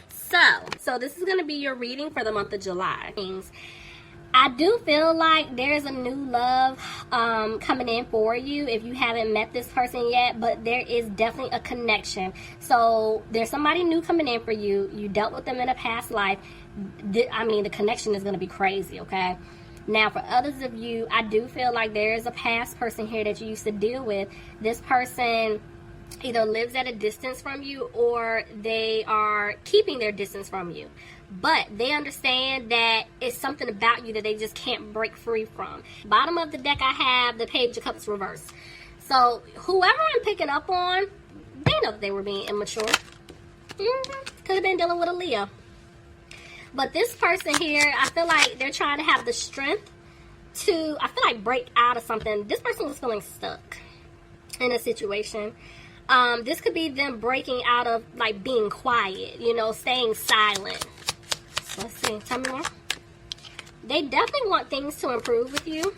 So this is going to be your reading for the month of July. I do feel like there's a new love coming in for you if you haven't met this person yet, but there is definitely a connection. So there's somebody new coming in for you. You dealt with them in a past life. The connection is going to be crazy, okay? Now, for others of you, I do feel like there is a past person here that you used to deal with. This person either lives at a distance from you or they are keeping their distance from you. But they understand that it's something about you that they just can't break free from. Bottom of the deck, I have the Page of Cups reversed. So whoever I'm picking up on, they know that they were being immature. Could have been dealing with a Leo. But this person here, I feel like they're trying to have the strength to, break out of something. This person was feeling stuck in a situation. This could be them breaking out of, like, being quiet, staying silent. So let's see. Tell me more. They definitely want things to improve with you.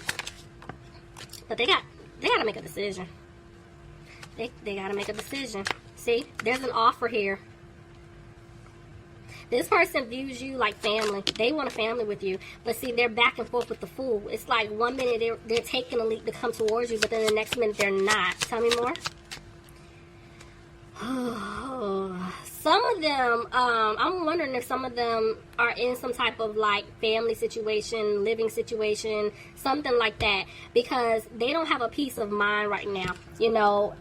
But they got to make a decision. They got to make a decision. See? There's an offer here. This person views you like family. They want a family with you. But see, they're back and forth with the Fool. It's like 1 minute they're taking a leap to come towards you, but then the next minute they're not. Tell me more. Some of them, I'm wondering if some of them are in some type of like family situation, living situation, something like that, because they don't have a peace of mind right now.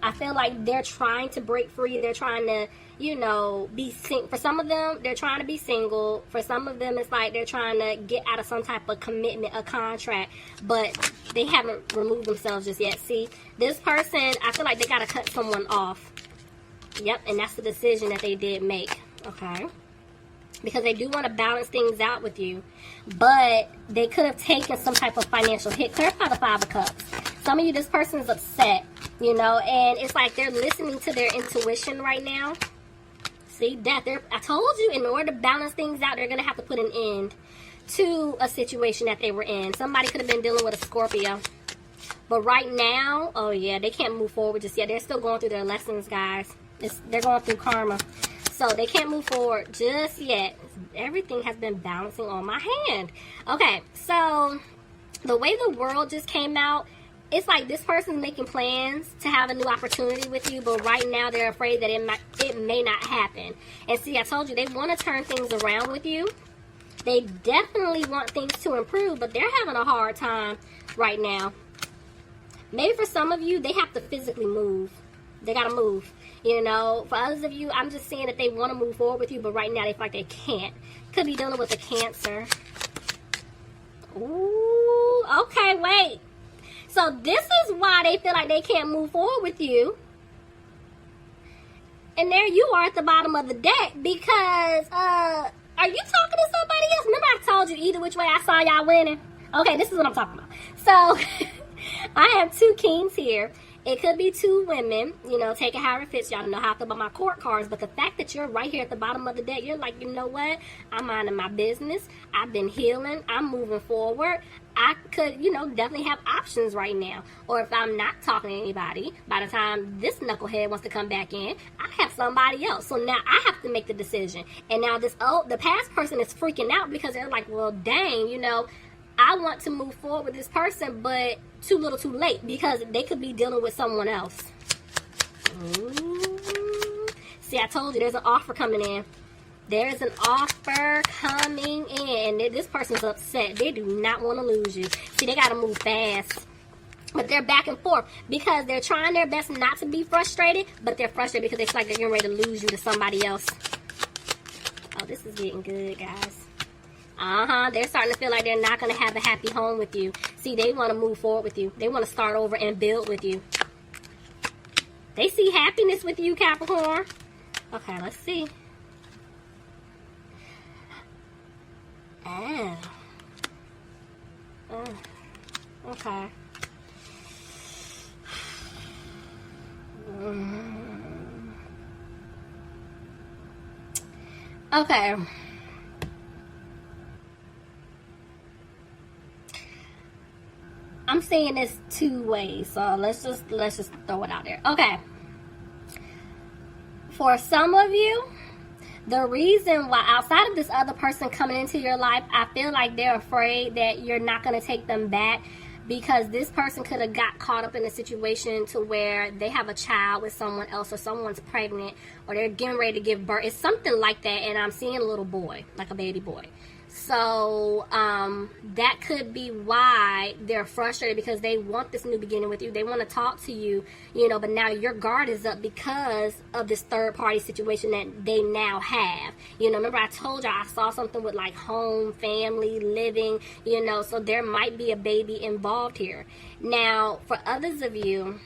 I feel like they're trying to break free. They're trying to, be single. For some of them, they're trying to be single. For some of them, it's like they're trying to get out of some type of commitment, a contract, but they haven't removed themselves just yet. See, this person, I feel like they got to cut someone off. Yep, and that's the decision that they did make, okay? Because they do want to balance things out with you, but they could have taken some type of financial hit. Clarify the Five of Cups. Some of you, this person is upset, and it's like they're listening to their intuition right now. See, I told you, in order to balance things out, they're going to have to put an end to a situation that they were in. Somebody could have been dealing with a Scorpio. But right now, oh yeah, they can't move forward just yet. They're still going through their lessons, guys. They're going through karma. So they can't move forward just yet. Everything has been balancing on my hand. Okay, so the way the world just came out, it's like this person's making plans to have a new opportunity with you, but right now they're afraid that it may not happen. And see, I told you, they want to turn things around with you. They definitely want things to improve, but they're having a hard time right now. Maybe for some of you, they have to physically move. They got to move. For others of you, I'm just saying that they want to move forward with you, but right now they feel like they can't. Could be dealing with a Cancer. Ooh, okay, wait. So this is why they feel like they can't move forward with you. And there you are at the bottom of the deck because, are you talking to somebody else? Remember I told you either which way I saw y'all winning? Okay, this is what I'm talking about. So, I have two kings here. It could be two women, take it however it fits. Y'all know how I feel about my court cards. But the fact that you're right here at the bottom of the deck, you're like, you know what? I'm minding my business. I've been healing. I'm moving forward. I could, definitely have options right now. Or if I'm not talking to anybody, by the time this knucklehead wants to come back in, I have somebody else. So now I have to make the decision. And now the past person is freaking out because they're like, well, dang, I want to move forward with this person, but too little too late because they could be dealing with someone else. Ooh. See, I told you there's an offer coming in. There's an offer coming in. This person's upset. They do not want to lose you. See, they got to move fast. But they're back and forth because they're trying their best not to be frustrated, but they're frustrated because they feel like they're getting ready to lose you to somebody else. Oh, this is getting good, guys. They're starting to feel like they're not going to have a happy home with you. See, they want to move forward with you. They want to start over and build with you. They see happiness with you, Capricorn. Okay, let's see. Okay. Okay. I'm saying this two ways, so let's just throw it out there. Okay. For some of you, The reason why, outside of this other person coming into your life, I feel like they're afraid that you're not going to take them back, because this person could have got caught up in a situation to where they have a child with someone else, or someone's pregnant, or they're getting ready to give birth. It's something like that, and I'm seeing a little boy, like a baby boy. So that could be why they're frustrated, because they want this new beginning with you. They want to talk to you, you know, but now your guard is up because of this third party situation that they now have. You know, remember I told you I saw something with like home, family, living, you know, so there might be a baby involved here. Now, for others of you,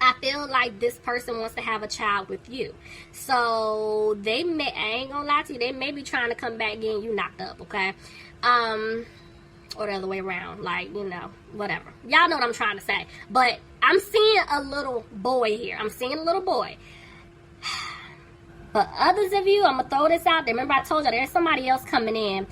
I feel like this person wants to have a child with you. So they may, I ain't gonna lie to you, they may be trying to come back getting you knocked up, okay? Or the other way around, like, you know, whatever. Y'all know what I'm trying to say. But I'm seeing a little boy here. I'm seeing a little boy. For others of you, I'm gonna throw this out there. Remember I told you there's somebody else coming in.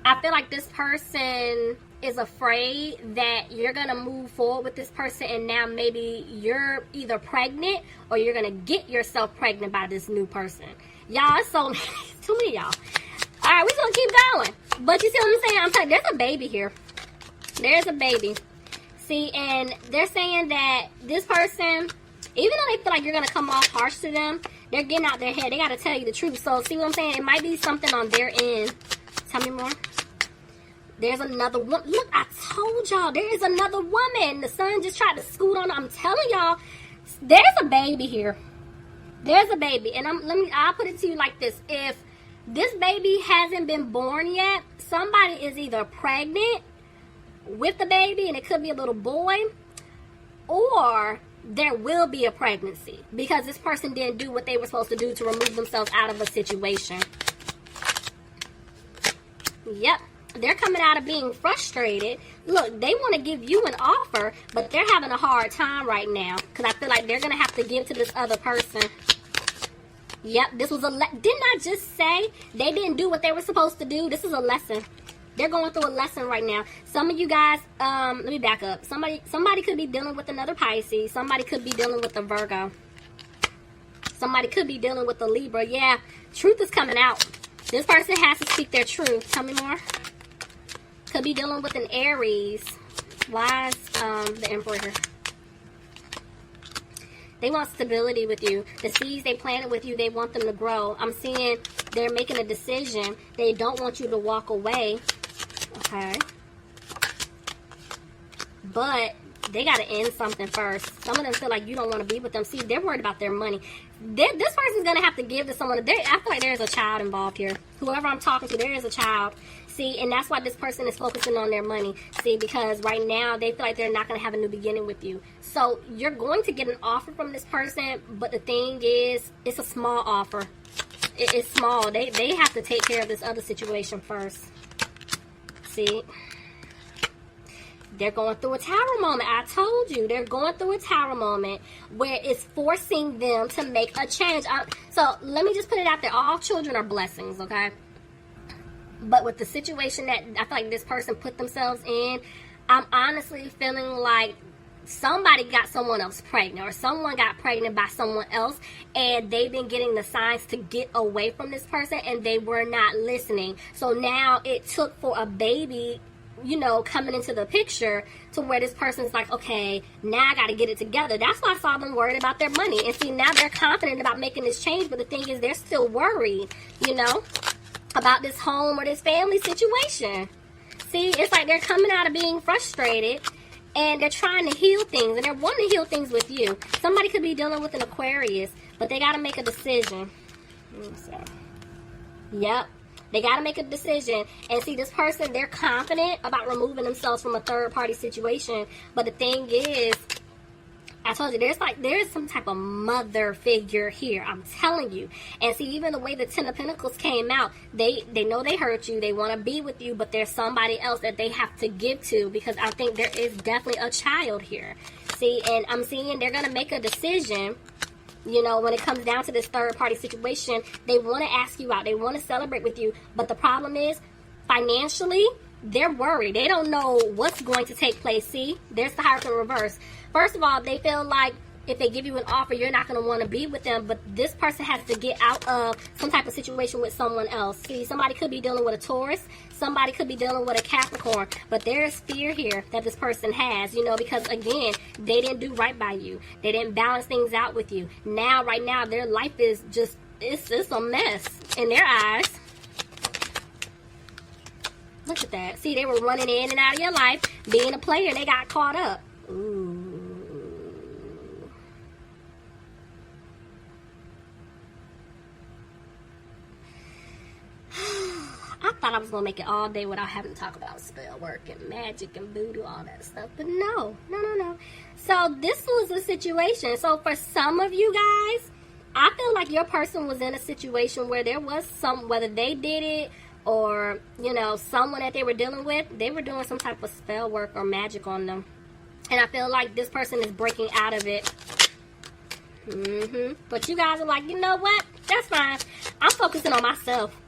I feel like this person is afraid that you're gonna move forward with this person, and now maybe you're either pregnant or you're gonna get yourself pregnant by this new person. Y'all, it's so too many y'all. All right, we're gonna keep going. But you see what I'm saying? I'm saying there's a baby here. There's a baby. See, and they're saying that this person, even though they feel like you're gonna come off harsh to them, they're getting out their head. They gotta tell you the truth. So see what I'm saying? It might be something on their end. Tell me more. There's another one. Look, I told y'all, there is another woman. The sun just tried to scoot on. I'm telling y'all, there's a baby here. There's a baby. And I'll put it to you like this. If this baby hasn't been born yet, somebody is either pregnant with the baby, and it could be a little boy, or there will be a pregnancy because this person didn't do what they were supposed to do to remove themselves out of a situation. Yep. They're coming out of being frustrated. Look, they want to give you an offer, but they're having a hard time right now because I feel like they're going to have to give to this other person. Yep, this was didn't I just say they didn't do what they were supposed to do? This is a lesson. They're going through a lesson right now. Some of you guys, let me back up. Somebody could be dealing with another Pisces. Somebody could be dealing with a Virgo. Somebody could be dealing with a Libra. Yeah, truth is coming out. This person has to speak their truth. Tell me more. Could be dealing with an Aries. Why is the Emperor here? They want stability with you. The seeds they planted with you, they want them to grow. I'm seeing they're making a decision. They don't want you to walk away. Okay. But they got to end something first. Some of them feel like you don't want to be with them. See, they're worried about their money. This person's going to have to give to someone. I feel like there's a child involved here. Whoever I'm talking to, there is a child. See, and that's why this person is focusing on their money. See, because right now they feel like they're not going to have a new beginning with you. So you're going to get an offer from this person, but the thing is, it's a small offer. It's small. They have to take care of this other situation first. See? They're going through a tower moment. I told you. They're going through a tower moment where it's forcing them to make a change. So let me just put it out there. All children are blessings, okay? But with the situation that I feel like this person put themselves in, I'm honestly feeling like somebody got someone else pregnant, or someone got pregnant by someone else, and they've been getting the signs to get away from this person, and they were not listening. So now it took for a baby, you know, coming into the picture to where this person's like, okay, now I got to get it together. That's why I saw them worried about their money. And see, now they're confident about making this change, but the thing is, they're still worried, you know, about this home or this family situation. See, it's like they're coming out of being frustrated, and they're trying to heal things, and they're wanting to heal things with you. Somebody could be dealing with an Aquarius, but they got to make a decision. Yep. They got to make a decision. And see, this person, they're confident about removing themselves from a third-party situation. But the thing is, I told you, there's some type of mother figure here. I'm telling you. And see, even the way the Ten of Pentacles came out, they know they hurt you. They want to be with you, but there's somebody else that they have to give to, because I think there is definitely a child here. See, and I'm seeing they're going to make a decision. You know, when it comes down to this third-party situation, they want to ask you out. They want to celebrate with you. But the problem is, financially, they're worried. They don't know what's going to take place. See, there's the Hierophant reverse. First of all, they feel like if they give you an offer, you're not going to want to be with them. But this person has to get out of some type of situation with someone else. See, somebody could be dealing with a Taurus. Somebody could be dealing with a Capricorn. But there's fear here that this person has, you know, because, again, they didn't do right by you. They didn't balance things out with you. Now, right now, their life is just, it's a mess in their eyes. Look at that. See, they were running in and out of your life, being a player, and they got caught up. Ooh. I thought I was going to make it all day without having to talk about spell work and magic and voodoo, all that stuff. But no. So this was a situation. So for some of you guys, I feel like your person was in a situation where there was some, whether they did it or, you know, someone that they were dealing with, they were doing some type of spell work or magic on them. And I feel like this person is breaking out of it. But you guys are like, you know what? That's fine. I'm focusing on myself.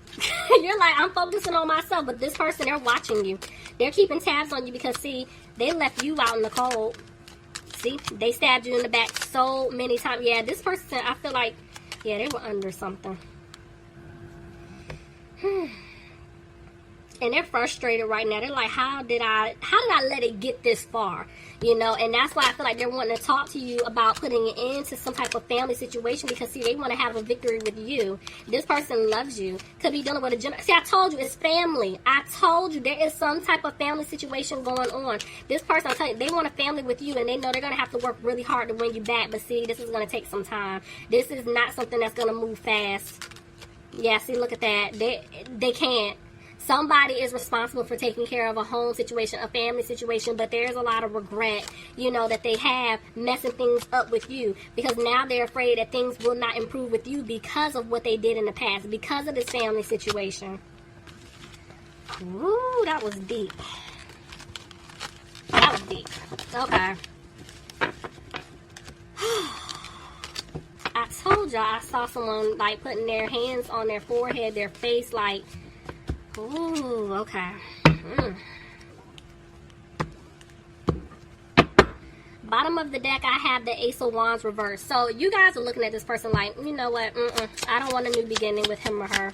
You're like, I'm focusing on myself. But this person, they're watching you. They're keeping tabs on you because, see, they left you out in the cold. See, they stabbed you in the back so many times. Yeah, this person, I feel like, yeah, they were under something. And they're frustrated right now. They're like, how did I let it get this far? You know, and that's why I feel like they're wanting to talk to you about putting it into some type of family situation because, see, they want to have a victory with you. This person loves you. Could be dealing with a gender. See, I told you, it's family. I told you there is some type of family situation going on. This person, I'm telling you, they want a family with you, and they know they're going to have to work really hard to win you back. But, see, this is going to take some time. This is not something that's going to move fast. Yeah, see, look at that. They can't. Somebody is responsible for taking care of a home situation, a family situation, but there's a lot of regret, you know, that they have messing things up with you because now they're afraid that things will not improve with you because of what they did in the past, because of this family situation. Ooh, that was deep. That was deep. Okay. I told y'all I saw someone, like, putting their hands on their forehead, their face, like, ooh, okay. Bottom of the deck, I have the Ace of Wands reversed. So you guys are looking at this person like, you know what? I don't want a new beginning with him or her.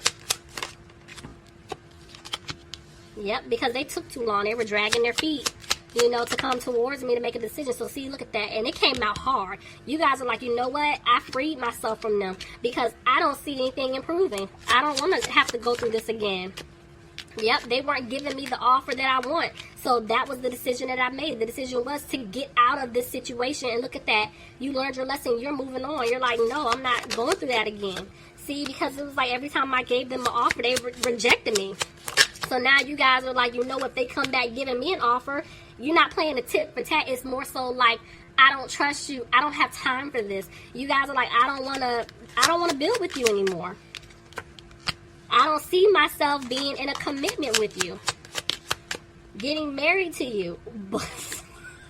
Yep, because they took too long. They were dragging their feet, you know, to come towards me to make a decision. So see, look at that. And it came out hard. You guys are like, you know what? I freed myself from them because I don't see anything improving. I don't want to have to go through this again. Yep, they weren't giving me the offer that I want. So that was the decision that I made. The decision was to get out of this situation. And look at that. You learned your lesson. You're moving on. You're like, no, I'm not going through that again. See, because it was like every time I gave them an offer, they rejected me. So now you guys are like, you know, if they come back giving me an offer, you're not playing a tit for tat. It's more so like, I don't trust you. I don't have time for this. You guys are like, I don't want to build with you anymore. I don't see myself being in a commitment with you. Getting married to you.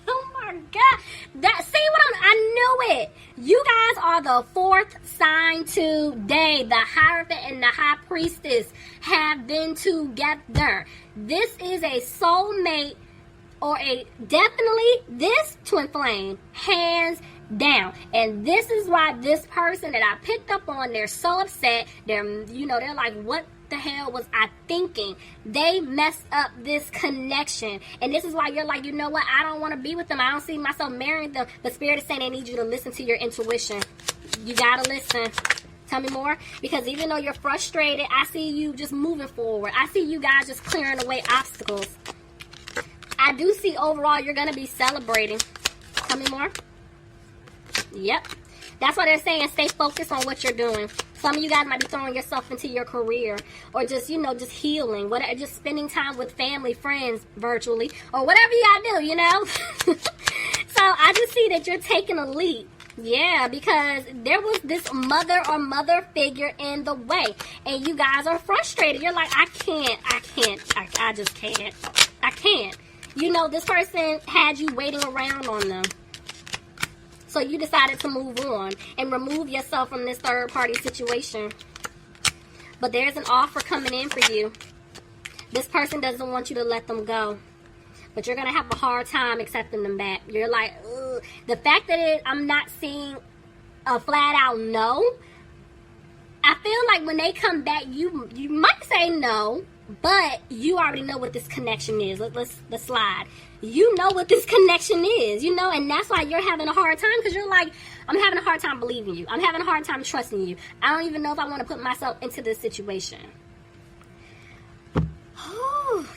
Oh my God. I knew it. You guys are the fourth sign today. The Hierophant and the High Priestess have been together. This is a soulmate or definitely this twin flame, hands down. And this is why this person that I picked up on, they're so upset. They're like, what the hell was I thinking? They messed up this connection. And this is why you're like, you know what? I don't want to be with them. I don't see myself marrying them. But Spirit is saying they need you to listen to your intuition. You gotta listen. Tell me more. Because even though you're frustrated, I see you just moving forward. I see you guys just clearing away obstacles. I do see overall you're going to be celebrating. Tell me more. Yep. That's why they're saying stay focused on what you're doing. Some of you guys might be throwing yourself into your career or just, just healing, whatever, just spending time with family, friends virtually, or whatever you got to do, So I just see that you're taking a leap. Yeah, because there was this mother or mother figure in the way. And you guys are frustrated. You're like, I just can't. I can't. This person had you waiting around on them. So you decided to move on and remove yourself from this third party situation. But there's an offer coming in for you. This person doesn't want you to let them go. But you're going to have a hard time accepting them back. You're like, ugh. the fact that I'm not seeing a flat out no, I feel like when they come back, you might say no, but you already know what this connection is. Let's slide. You know what this connection is, and that's why you're having a hard time, because you're like, I'm having a hard time believing you. I'm having a hard time trusting you. I don't even know if I want to put myself into this situation.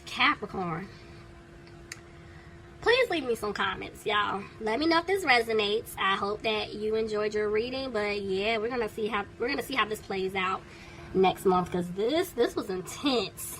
Capricorn. Please leave me some comments, y'all. Let me know if this resonates. I hope that you enjoyed your reading, but yeah, we're gonna see how this plays out next month, because this was intense.